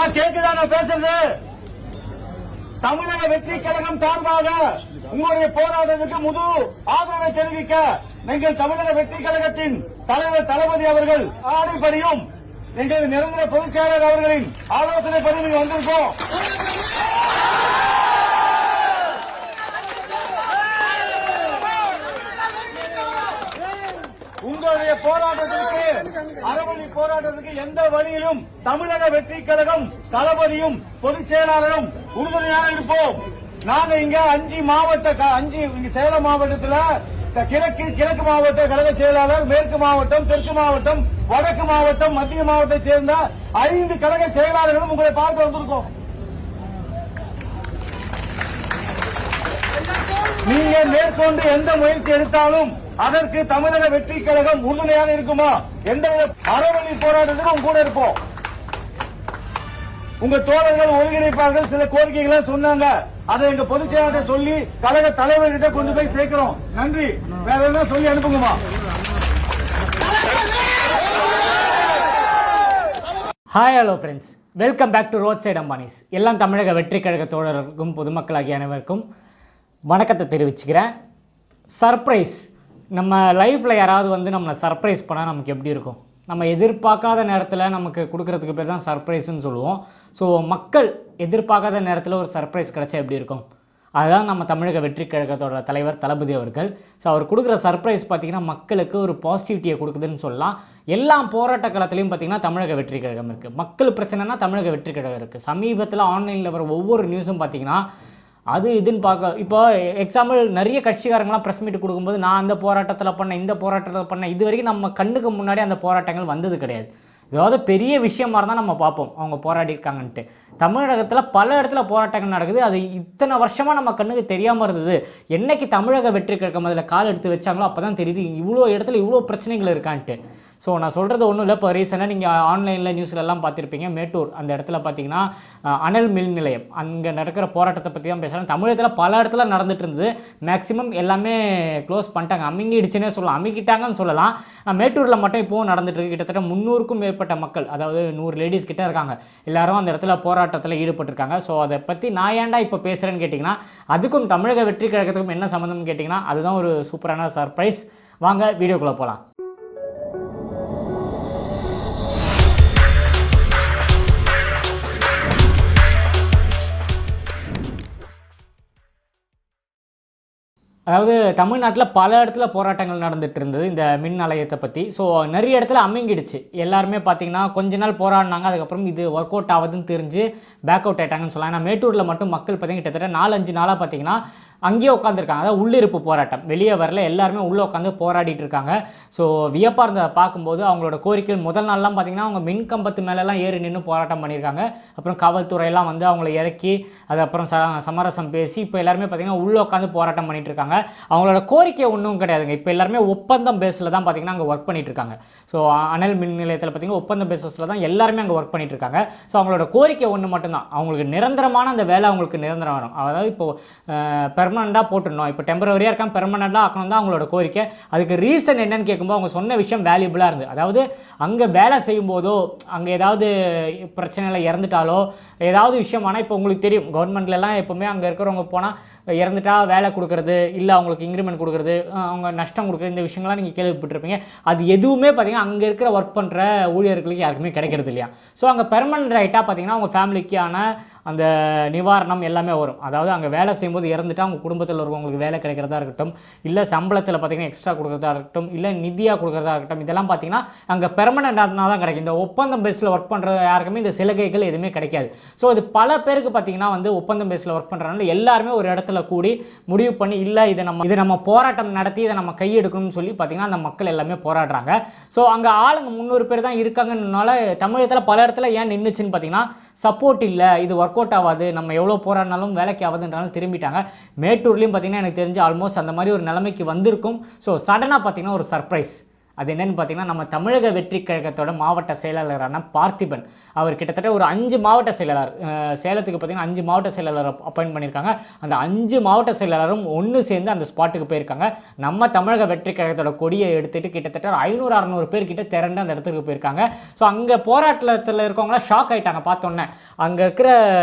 நான் கேட்குதான பேசுறது? தமிழக வெற்றி கழகம் சார்பாக உங்களுடைய போராட்டத்துக்கு முழு ஆதரவை தெரிவிக்க நீங்கள் தமிழக வெற்றி கழகத்தின் தலைவர் தளபதி அவர்கள் ஆணைப்படியும் எங்கள் நிரந்தர பொதுச் செயலாளர் அவர்களின் ஆலோசனைப்படி நீங்க வந்திருக்கோம். உங்களுடைய போராட்டத்திற்கு அறவழி போராட்டத்துக்கு எந்த வழியிலும் தமிழக வெற்றி கழகம் தளபதியும் பொதுச் செயலாளரும் உறுதுணையாக இருப்போம். நாங்க இங்க 5 மாவட்ட சேலம் மாவட்டத்தில் கிழக்கு மாவட்ட கழக செயலாளர், மேற்கு மாவட்டம், தெற்கு மாவட்டம், வடக்கு மாவட்டம், மத்திய மாவட்டத்தை சேர்ந்த 5 கழக செயலாளர்களும் உங்களை பார்க்க வந்திருக்கோம். நீங்க மேற்கொண்டு எந்த முயற்சி எடுத்தாலும் அதற்கு தமிழக வெற்றி கழகம் உறுதுணையாக இருக்குமா? எந்த அறவழி போராட்டத்துக்கும் கூட இருப்போம். உங்க தோழர்கள் ஒருங்கிணைப்பார்கள் சில கோரிக்கைகளை சொன்னாங்க. அதை எங்க பொதுச் செயலாளர் சொல்லி கழக தலைவர்கிட்ட கொண்டு போய் சேர்க்கிறோம். நன்றி. வேற என்ன சொல்லி அனுப்புங்கம்மா. Hi hello friends, welcome back to road side Ambanis. எல்லாம் தமிழக வெற்றி கழக தோழர்களுக்கும் பொதுமக்களாகிய அனைவருக்கும் வணக்கத்தை தெரிவிச்சுக்கிறேன். சர்ப்ரைஸ், நம்ம லைஃப்பில் யாராவது வந்து நம்மளை சர்ப்ரைஸ் பண்ணால் நமக்கு எப்படி இருக்கும்? நம்ம எதிர்பார்க்காத நேரத்தில் நமக்கு கொடுக்குறதுக்கு பேர் தான் சர்ப்ரைஸ்ன்னு சொல்லுவோம். ஸோ மக்கள் எதிர்பார்க்காத நேரத்தில் ஒரு சர்ப்ரைஸ் கிடச்சா எப்படி இருக்கும்? அதுதான் நம்ம தமிழக வெற்றி கழகத்தோட தலைவர் தளபதி அவர்கள். ஸோ அவர் கொடுக்குற சர்ப்ரைஸ் பார்த்திங்கன்னா மக்களுக்கு ஒரு பாசிட்டிவிட்டியை கொடுக்குதுன்னு சொல்லலாம். எல்லா போராட்ட காலத்துலையும் பார்த்திங்கன்னா தமிழக வெற்றி கழகம் இருக்குது. மக்கள் பிரச்சனைனா தமிழக வெற்றி கழகம் இருக்குது. சமீபத்தில் ஆன்லைனில் வர ஒவ்வொரு நியூஸும் பார்த்திங்கன்னா அது இதுன்னு பார்க்க, இப்போ எக்ஸாம்பிள் நிறைய கட்சிக்காரங்களாம் ப்ரெஸ் மீட் கொடுக்கும்போது நான் அந்த போராட்டத்தில் பண்ணேன், இந்த போராட்டத்தில் பண்ணேன், இது வரைக்கும் நம்ம கண்ணுக்கு முன்னாடி அந்த போராட்டங்கள் வந்தது கிடையாது. ஏதாவது பெரிய விஷயமா இருந்தால் நம்ம பார்ப்போம் அவங்க போராடி இருக்காங்கன்ட்டு. தமிழகத்தில் பல இடத்துல போராட்டங்கள் நடக்குது. அது இத்தனை வருஷமாக நம்ம கண்ணுக்கு தெரியாமல் இருந்தது. என்னைக்கு தமிழக வெற்றி கழகம் அதில் கால் எடுத்து வச்சாங்களோ அப்போ தான் தெரியுது இவ்வளோ இடத்துல இவ்வளோ பிரச்சனைகள் இருக்கான்ட்டு. ஸோ நான் சொல்கிறது ஒன்றும் இல்லை. இப்போ ரீசெண்டாக நீங்கள் ஆன்லைனில் நியூஸ்லலாம் பார்த்துருப்பீங்க. மேட்டூர் அந்த இடத்துல பார்த்தீங்கன்னா அனல் மின் நிலையம் அங்கே நடக்கிற போராட்டத்தை பற்றி தான் பேசுகிறாங்க. தமிழகத்தில் பல இடத்துல நடந்துட்டு இருந்தது. மேக்ஸிமம் எல்லாமே க்ளோஸ் பண்ணிட்டாங்க, அமுங்கிடுச்சுன்னே சொல்லலாம், அமுக்கிட்டாங்கன்னு சொல்லலாம். மேட்டூரில் மட்டும் இப்போவும் நடந்துட்டு இருக்கு. கிட்டத்தட்ட 300க்கும் மேற்பட்ட மக்கள், அதாவது 100 லேடிஸ் கிட்டே இருக்காங்க, எல்லாரும் அந்த இடத்துல போராட்டத்தில் ஈடுபட்டிருக்காங்க. ஸோ அதை பற்றி நான் ஏன்டா இப்போ பேசுகிறேன்னு கேட்டிங்கன்னா அதுக்கும் தமிழக வெற்றி கழகத்துக்கும் என்ன சம்மந்தம்னு கேட்டிங்கன்னா அதுதான் ஒரு சூப்பரான சர்ப்ரைஸ். வாங்க வீடியோக்குள்ளே போகலாம். அதாவது தமிழ்நாட்டில் பல இடத்துல போராட்டங்கள் நடந்துகிட்டு இருந்தது இந்த மின் நிலையத்தை பற்றி. ஸோ நிறைய இடத்துல அமுங்கிடுச்சு. எல்லாருமே பார்த்திங்கன்னா கொஞ்ச நாள் போராடினாங்க, அதுக்கப்புறம் இது ஒர்க் அவுட் ஆகுதுன்னு தெரிஞ்சு பேக் அவுட் ஆகிட்டாங்கன்னு சொல்லலாம். ஏன்னா மேட்டூரில் மட்டும் மக்கள் பார்த்திங்கன்னா கிட்டத்தட்ட 4-5 நாளாக பார்த்திங்கன்னா அங்கேயே உட்காந்துருக்காங்க. அதாவது உள்ளிருப்பு போராட்டம், வெளியே வரல, எல்லாருமே உள்ளே உட்காந்து போராடிட்டு இருக்காங்க. ஸோ வியப்பாக இருந்த பார்க்கும்போது அவங்களோட கோரிக்கைகள் முதல் நாள்லாம் பார்த்திங்கன்னா அவங்க மின் கம்பத்து மேலெல்லாம் ஏறி நின்று போராட்டம் பண்ணியிருக்காங்க. அப்புறம் காவல்துறையெல்லாம் வந்து அவங்கள இறக்கி அதுக்கப்புறம் சமரசம் பேசி இப்போ எல்லாருமே பார்த்திங்கன்னா உள்ளே உட்காந்து போராட்டம் பண்ணிட்டு இருக்காங்க. அவங்களோட கோரிக்கை ஒன்றும் கிடையாதுங்க. இப்போ எல்லாருமே ஒப்பந்தம் பேஸில் தான் பார்த்திங்கன்னா அங்கே ஒர்க் பண்ணிட்டு இருக்காங்க. ஸோ அனல் மின் நிலையத்தில் பார்த்திங்கன்னா ஒப்பந்தம் பேஸஸில் தான் எல்லாருமே அங்கே ஒர்க் பண்ணிட்டு இருக்காங்க. ஸோ அவங்களோட கோரிக்கை ஒன்று மட்டும்தான், அவங்களுக்கு நிரந்தரமான அந்த வேலை அவங்களுக்கு நிரந்தரம் வேணும். அதாவது இப்போது பெர்மனண்டாக போட்டுடணும், இப்போ டெம்பரவரியாக இருக்காமல் பெர்மனண்டாக ஆக்கணும் தான் அவங்களோட கோரிக்கை. அதுக்கு ரீசன் என்னன்னு கேட்கும்போது அவங்க சொன்ன விஷயம் வேல்யூபிளாக இருந்தது. அதாவது அங்கே வேலை செய்யும்போதோ அங்கே ஏதாவது பிரச்சனையில் இறந்துட்டாலோ ஏதாவது விஷயம், ஆனால் இப்போ உங்களுக்கு தெரியும் கவர்மெண்ட்லலாம் எப்போவுமே அங்கே இருக்கிறவங்க போனால் இறந்துட்டா வேலை கொடுக்குறது, இல்லை அவங்களுக்கு இன்க்ரிமெண்ட் கொடுக்குறது, அவங்க நஷ்டம் கொடுக்குறது, இந்த விஷயங்கள்லாம் நீங்கள் கேள்விப்பட்டிருப்பீங்க. அது எதுவுமே பார்த்திங்கன்னா அங்கே இருக்கிற ஒர்க் பண்ணுற ஊழியர்களுக்கு யாருக்குமே கிடைக்கிறது இல்லையா. ஸோ அங்கே பெர்மனண்ட் ரைட்டாக பார்த்திங்கன்னா அவங்க ஃபேமிலிக்கான அந்த நிவாரணம் எல்லாமே வரும். அதாவது அங்கே வேலை செய்யும்போது இறந்துட்டால் அவங்க குடும்பத்தில் இருக்கவங்களுக்கு வேலை கிடைக்கிறதா இருக்கட்டும், இல்லை சம்பளத்தில் பார்த்திங்கன்னா எக்ஸ்ட்ரா கொடுக்குறதா இருக்கட்டும், இல்லை நிதியாக கொடுக்குறதா இருக்கட்டும், இதெல்லாம் பார்த்திங்கன்னா அங்கே பெர்மனண்டாக தான் கிடைக்கும். இந்த ஒப்பந்தம் பேஸில் ஒர்க் பண்ணுற யாருக்குமே இந்த சலுகைகள் எதுவுமே கிடைக்காது. ஸோ இது பல பேருக்கு பார்த்திங்கன்னா வந்து ஒப்பந்தம் பேஸில் ஒர்க் பண்ணுறதுனால எல்லாருமே ஒரு இடத்துல கூடி முடிவு பண்ணி இல்லை இதை நம்ம போராட்டம் நடத்தி இதை நம்ம கையெடுக்கணும்னு சொல்லி பார்த்திங்கன்னா அந்த மக்கள் எல்லாமே போராடுறாங்க. ஸோ அங்கே ஆளுங்க 300 பேர் தான் இருக்காங்கனால தமிழகத்தில் பல இடத்துல ஏன் நின்றுச்சுன்னு பார்த்திங்கன்னா சப்போர்ட் இல்லை, இது ஒர்க் அவுட் ஆகாது, நம்ம எவ்வளோ போராடினாலும் வேலைக்கு ஆகாதுன்றாலும் திரும்பிட்டாங்க. மேட்டூர்லேயும் பார்த்திங்கன்னா எனக்கு தெரிஞ்சு ஆல்மோஸ்ட் அந்த மாதிரி ஒரு நிலைமைக்கு வந்திருக்கும். ஸோ சடனாக பார்த்திங்கன்னா ஒரு சர்ப்ரைஸ், அது என்னென்னு பார்த்தீங்கன்னா நம்ம தமிழக வெற்றி கழகத்தோட மாவட்ட செயலாளரான பார்த்திபன். அவர் கிட்டத்தட்ட ஒரு 5 மாவட்ட செயலாளர் சேலத்துக்கு பார்த்தீங்கன்னா 5 மாவட்ட செயலாளர் அப்பாயின்ட் பண்ணியிருக்காங்க. அந்த 5 மாவட்ட செயலாளரும் ஒன்று சேர்ந்து அந்த ஸ்பாட்டுக்கு போயிருக்காங்க. நம்ம தமிழக வெற்றி கழகத்தோட கொடியை எடுத்துகிட்டு கிட்டத்தட்ட 500-600 பேர் கிட்ட திரண்டு அந்த இடத்துக்கு போயிருக்காங்க. ஸோ அங்கே போராட்டத்தில் இருக்கவங்களாம் ஷாக் ஆகிட்டாங்க பார்த்தோன்னே. அங்கே இருக்கிற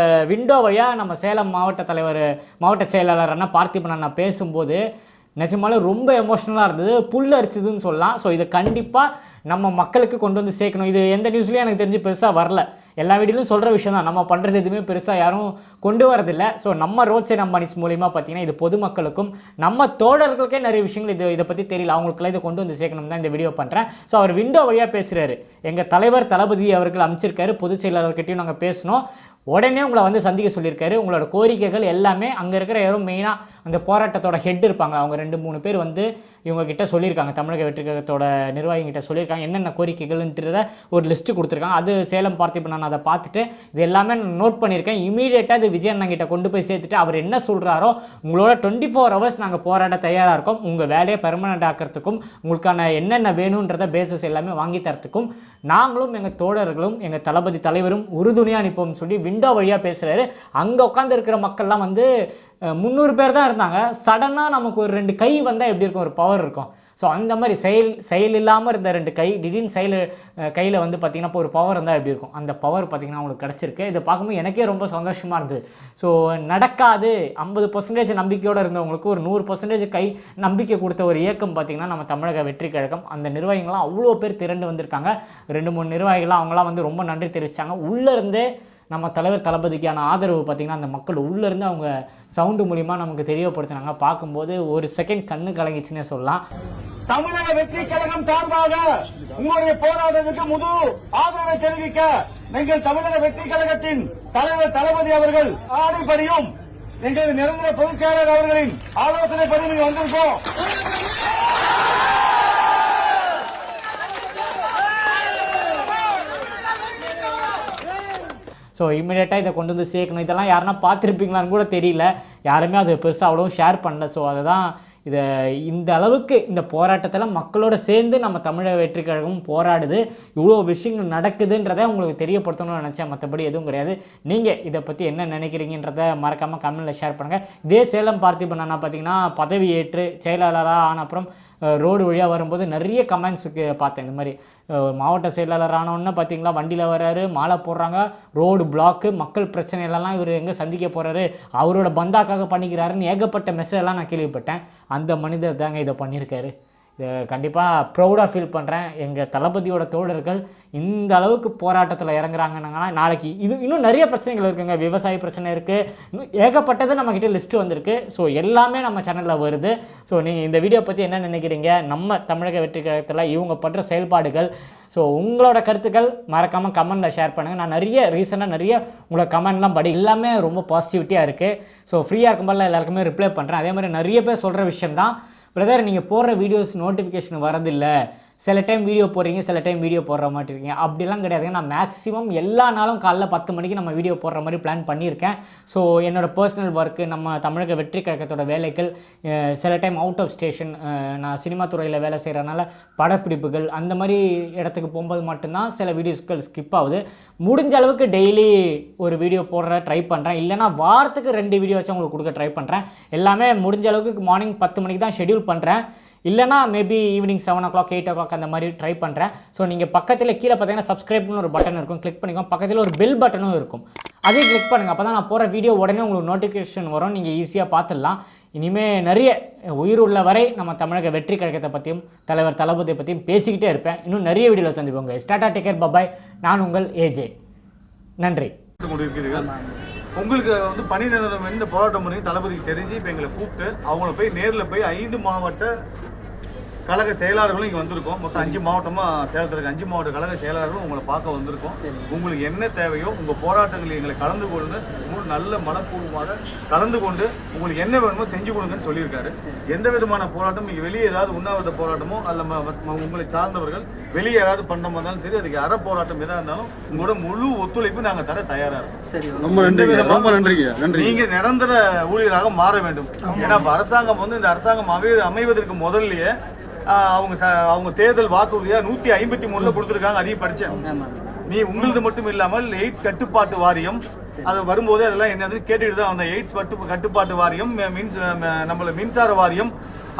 விண்டோ வழியாக நம்ம சேலம் மாவட்ட செயலாளர் அண்ணா பார்த்திபன் அண்ணா பேசும்போது நிஜமாலே ரொம்ப எமோஷ்னலாக இருந்தது, புல் அரிச்சதுன்னு சொல்லலாம். ஸோ இதை கண்டிப்பாக நம்ம மக்களுக்கு கொண்டு வந்து சேர்க்கணும். இது எந்த நியூஸ்லேயும் எனக்கு தெரிஞ்சு பெருசாக வரல, எல்லா வீடியோலையும் சொல்கிற விஷயம் தான். நம்ம பண்ணுறது எதுவுமே பெருசாக யாரும் கொண்டு வரதில்லை. ஸோ நம்ம ரோட் சைட் அம்பானிஸ் மூலிமா பார்த்தீங்கன்னா இது பொதுமக்களுக்கும் நம்ம தோழர்களுக்கே நிறைய விஷயங்கள் இதை பற்றி தெரியல, அவங்களுக்குலாம் இதை கொண்டு வந்து சேர்க்கணும் தான் இந்த வீடியோ பண்ணுறேன். ஸோ அவர் விண்டோ வழியாக பேசுகிறாரு. எங்கள் தலைவர் தளபதி அவர்கள் அமைச்சிருக்காரு, பொதுச் செயலாளர்கிட்டையும் நாங்கள் பேசினோம், உடனே உங்களை வந்து சந்திக்க சொல்லியிருக்காரு. உங்களோட கோரிக்கைகள் எல்லாமே அங்கே இருக்கிற யாரும் மெயினாக அந்த போராட்டத்தோட ஹெட் இருப்பாங்க, அவங்க 2-3 பேர் வந்து இவங்ககிட்ட சொல்லியிருக்காங்க, தமிழக வெற்றி கழகத்தோட நிர்வாகிகிட்ட சொல்லியிருக்காங்க என்னென்ன கோரிக்கைகள்ன்றத ஒரு லிஸ்ட்டு கொடுத்துருக்காங்க. அது சேலம் பார்த்திபன் நான் அதை பார்த்துட்டு இது எல்லாமே நான் நோட் பண்ணியிருக்கேன். இமீடியட்டாக இது விஜய் அண்ணங்கிட்ட கொண்டு போய் சேர்த்துட்டு அவர் என்ன சொல்கிறாரோ உங்களோட 24 ஹவர்ஸ் நாங்கள் போராட தயாராக இருக்கோம், உங்கள் வேலையை பெர்மனண்ட் ஆக்கிறதுக்கும் உங்களுக்கான என்னென்ன வேணுன்றத பேசஸ் எல்லாமே வாங்கி தரத்துக்கும் நாங்களும் எங்கள் தோழர்களும் எங்கள் தளபதி தலைவரும் உறுதுணையாக நிற்போம்னு சொல்லி விண்டோ வழியாக பேசுகிறாரு. அங்கே உட்காந்து இருக்கிற மக்கள்லாம் வந்து 300 பேர் தான் இருந்தாங்க. சடனாக நமக்கு ஒரு 2 கை வந்தால் எப்படி இருக்கும், ஒரு பவர் இருக்கும். ஸோ அந்த மாதிரி செயல் இல்லாமல் இருந்த 2 கை திடீர்னு கையில் வந்து பார்த்திங்கன்னா இப்போ ஒரு பவர் இருந்தால் எப்படி இருக்கும், அந்த பவர் பார்த்திங்கன்னா அவங்களுக்கு கிடச்சிருக்கு. இதை பார்க்கும்போது எனக்கே ரொம்ப சந்தோஷமாக இருந்தது. ஸோ நடக்காது 50% நம்பிக்கையோடு இருந்தவங்களுக்கு ஒரு 100% நம்பிக்கை கொடுத்த ஒரு இயக்கம் பார்த்திங்கன்னா நம்ம தமிழக வெற்றி கழகம். அந்த நிர்வாகிகள்லாம் அவ்வளோ பேர் திரண்டு வந்திருக்காங்க. 2-3 நிர்வாகிகள்லாம் அவங்களாம் வந்து ரொம்ப நன்றி தெரிவித்தாங்க. உள்ளேருந்தே நம்ம தலைவர் தளபதிக்கான ஆதரவு பார்த்திங்கன்னா அந்த மக்கள் உள்ளேருந்து அவங்க சவுண்டு மூலிமா நமக்கு தெரியப்படுத்தினாங்க. பார்க்கும்போது ஒரு செகண்ட் கண்ணு கலங்கிச்சுன்னே சொல்லலாம். தமிழக வெற்றி கழகம் சார்பாக உங்களுடைய போராட்டத்துக்கு முழு ஆதரவை தெரிவிக்க எங்கள் தமிழக வெற்றி கழகத்தின் தலைவர் தளபதி அவர்கள் ஆணைப்படியும் எங்கள் நிரந்தர பொதுச் செயலாளர் அவர்களின் ஆலோசனைப்படி நீங்க வந்திருக்கோம். ஸோ இமீடியட்டாக இதை கொண்டு வந்து சேர்க்கணும். இதெல்லாம் யாருன்னா பார்த்துருப்பீங்களான்னு கூட தெரியல, யாருமே அது பெருசாக அவ்வளோ ஷேர் பண்ணல. ஸோ அதை தான் இந்த அளவுக்கு இந்த போராட்டத்தில் மக்களோட சேர்ந்து நம்ம தமிழக வெற்றி கழகமும் போராடுது, இவ்வளோ விஷயங்கள் நடக்குதுன்றதை உங்களுக்கு தெரியப்படுத்தணும்னு நினச்சேன், மற்றபடி எதுவும் கிடையாது. நீங்கள் இதை பற்றி என்ன நினைக்கிறீங்கன்றதை மறக்காமல் கமெண்ட்டில் ஷேர் பண்ணுங்கள். இதே சேலம் பார்த்திபன் அண்ணா பார்த்தீங்கன்னா பதவி ஏற்று செயலாளராக ஆன அப்புறம் ரோடு வழியாக வரும்போது நிறைய கமெண்ட்ஸுக்கு பார்த்தேன். இந்த மாதிரி மாவட்ட செயலாளர் ஆனோன்னு பார்த்தீங்களா வண்டியில் வர்றாரு, மாலை போடுறாங்க, ரோடு பிளாக்கு, மக்கள் பிரச்சனைகளெல்லாம் இவர் எங்கே சந்திக்க போகிறாரு, அவரோட பந்தாக்காக பண்ணிக்கிறாருன்னு ஏகப்பட்ட மெசேஜெல்லாம் நான் கேள்விப்பட்டேன். அந்த மனிதர் தாங்க இதை பண்ணியிருக்காரு. இதை கண்டிப்பாக ப்ரௌடாக ஃபீல் பண்ணுறேன். எங்கள் தளபதியோட தோழர்கள் இந்த அளவுக்கு போராட்டத்தில் இறங்குறாங்கன்னா நாளைக்கு இன்னும் நிறைய பிரச்சனைகள் இருக்குங்க. விவசாய பிரச்சனை இருக்குது, இன்னும் ஏகப்பட்டது நம்மக்கிட்ட லிஸ்ட்டு வந்திருக்கு. ஸோ எல்லாமே நம்ம சேனலில் வருது. ஸோ நீங்கள் இந்த வீடியோ பற்றி என்ன நினைக்கிறீங்க, நம்ம தமிழக வெற்றி கழகத்தில் இவங்க பண்ணுற செயல்பாடுகள், ஸோ உங்களோட கருத்துக்கள் மறக்காமல் கமெண்ட்டில் ஷேர் பண்ணுங்கள். நான் ரீசெண்டாக நிறைய உங்களோட கமெண்ட்லாம் படி எல்லாமே ரொம்ப பாசிட்டிவிட்டியாக இருக்குது. ஸோ ஃப்ரீயாக இருக்கும்போது எல்லாருக்குமே ரிப்ளை பண்ணுறேன். அதே மாதிரி நிறைய பேர் சொல்கிற விஷயம்தான், பிரதர் நீங்கள் போடுற வீடியோஸ் நோட்டிஃபிகேஷன் வரதில்லை, சில டைம் வீடியோ போடுறீங்க, சில டைம் வீடியோ போடுற மாதிரி இருக்கீங்க. அப்படிலாம் கிடையாதுங்க. நான் மேக்ஸிமம் எல்லா நாளும் காலைல 10 மணிக்கு நம்ம வீடியோ போடுற மாதிரி பிளான் பண்ணியிருக்கேன். ஸோ என்னோடய பர்சனல் ஒர்க்கு, நம்ம தமிழக வெற்றி கழகத்தோட வேலைகள், சில டைம் அவுட் ஆஃப் ஸ்டேஷன், நான் சினிமா துறையில் வேலை செய்கிறனால படப்பிடிப்புகள் அந்த மாதிரி இடத்துக்கு போகும்போது மட்டும்தான் சில வீடியோஸ்கள் ஸ்கிப் ஆகுது. முடிஞ்ச அளவுக்கு டெய்லி ஒரு வீடியோ போடுற ட்ரை பண்ணுறேன், இல்லைனா வாரத்துக்கு 2 வீடியோ வச்சு உங்களுக்கு கொடுக்க ட்ரை பண்ணுறேன். எல்லாமே முடிஞ்ச அளவுக்கு மார்னிங் 10 மணிக்கு தான் ஷெடியூல் பண்ணுறேன், இல்லைனா மேபி ஈவினிங் 7 o'clock 8 o'clock அந்த மாதிரி ட்ரை பண்ணுறேன். ஸோ நீங்கள் பக்கத்தில் கீழே பார்த்தீங்கன்னா சப்ஸ்கிரைப்னு ஒரு பட்டன் இருக்கும், கிளிக் பண்ணிக்கோங்க. பக்கத்தில் ஒரு பெல் பட்டனும் இருக்கும், அதையும் கிளிக் பண்ணுங்கள். அப்போ தான் நான் போகிற வீடியோ உடனே உங்களுக்கு நோட்டிஃபிகேஷன் வரும், நீங்கள் ஈஸியாக பார்த்துடலாம். இனிமேல் நிறைய உயிர் உள்ள வரை நம்ம தமிழக வெற்றி கழகத்தை பற்றியும் தலைவர் தளபதியை பற்றியும் பேசிக்கிட்டே இருப்பேன். இன்னும் நிறைய வீடியோவில் சந்திப்போங்க. ஸ்டார்டா டேக் கேர், பபாய். நான் உங்கள் ஏஜே. நன்றி. உங்களுக்கு வந்து பணி நிரந்தரம் இந்த போராட்டம் பண்ணி தளபதிக்கு தெரிஞ்சு இப்போ எங்களை கூப்பிட்டு அவங்கள போய் நேரில் போய் 5 மாவட்ட கழக செயலாளர்களும் இங்கே வந்திருக்கோம். மொத்தம் 5 மாவட்டமாக சேலத்தில் இருக்க 5 மாவட்ட கழக செயலாளர்களும் உங்களை பார்க்க வந்திருக்கோம். உங்களுக்கு என்ன தேவையோ உங்கள் போராட்டங்கள் எங்களை கலந்து கொண்டு உங்களுக்கு நல்ல மனப்பூர்வமாக கலந்து கொண்டு உங்களுக்கு என்ன வேணுமோ செஞ்சு கொடுங்கன்னு சொல்லியிருக்காரு. எந்த விதமான போராட்டம் இங்கே வெளியே ஏதாவது உண்ணாவிரத போராட்டமோ அல்ல உங்களை சார்ந்தவர்கள் வெளியே யாராவது பண்ணுற மாதிரி இருந்தாலும் சரி, அதுக்கு அற போராட்டம் எதாக இருந்தாலும் உங்களோட முழு ஒத்துழைப்பு நாங்கள் தர தயாராக இருக்கோம். சரி, ரொம்ப நன்றிங்க. நீங்க நிரந்தர ஊழியராக மாற வேண்டும். ஏன்னா அரசாங்கம் வந்து இந்த அரசாங்கம் அமைவதற்கு முதல்லயே அவங்க தேர்தல் வாக்குறுதியா 153 கொடுத்துருக்காங்க. அதையும் படிச்சேன். நீ உங்களது மட்டும் இல்லாமல் எய்ட்ஸ் கட்டுப்பாட்டு வாரியம் அது வரும்போது அதெல்லாம் என்னது கேட்டுட்டு தான் வந்த எய்ட்ஸ் கட்டுப்பாட்டு வாரியம், நம்மள மின்சார வாரியம்,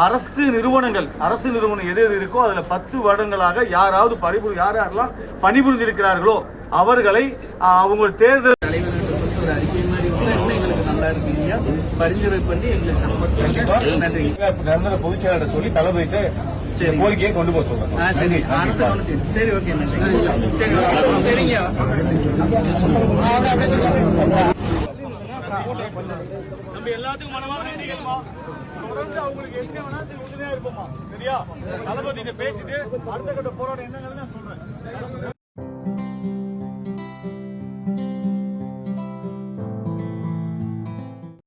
அரசு நிறுவனம் எது இருக்கோ அதுல 10 வருடங்களாக யாரெல்லாம் பணிபுரிந்து இருக்கிறார்களோ அவர்களை அவங்க தேர்தல் அறிக்கை மாதிரி எங்களுக்கு நல்லா இருக்கீங்க பரிந்துரை பண்ணி எங்களுக்கு சப்போர்ட் நன்றி. பொதுச் செயலாளர் சொல்லி தளபதிட்டு கோரிக்கையை கொண்டு போக சொல்றேன். சரி அரசு சரி ஓகே நன்றி. சரிங்க நம்ம எல்லாத்துக்கும் மனமாக நன்றிகள்மா. தொடர்ந்து அவங்களுக்கு எங்க வேணாலும் உறுதுணையா இருப்போமா. சரியா? தளபதிட்ட பேசிட்டு அடுத்த கட்ட போராட்டம் என்னங்கன்னு நான் சொல்றேன்.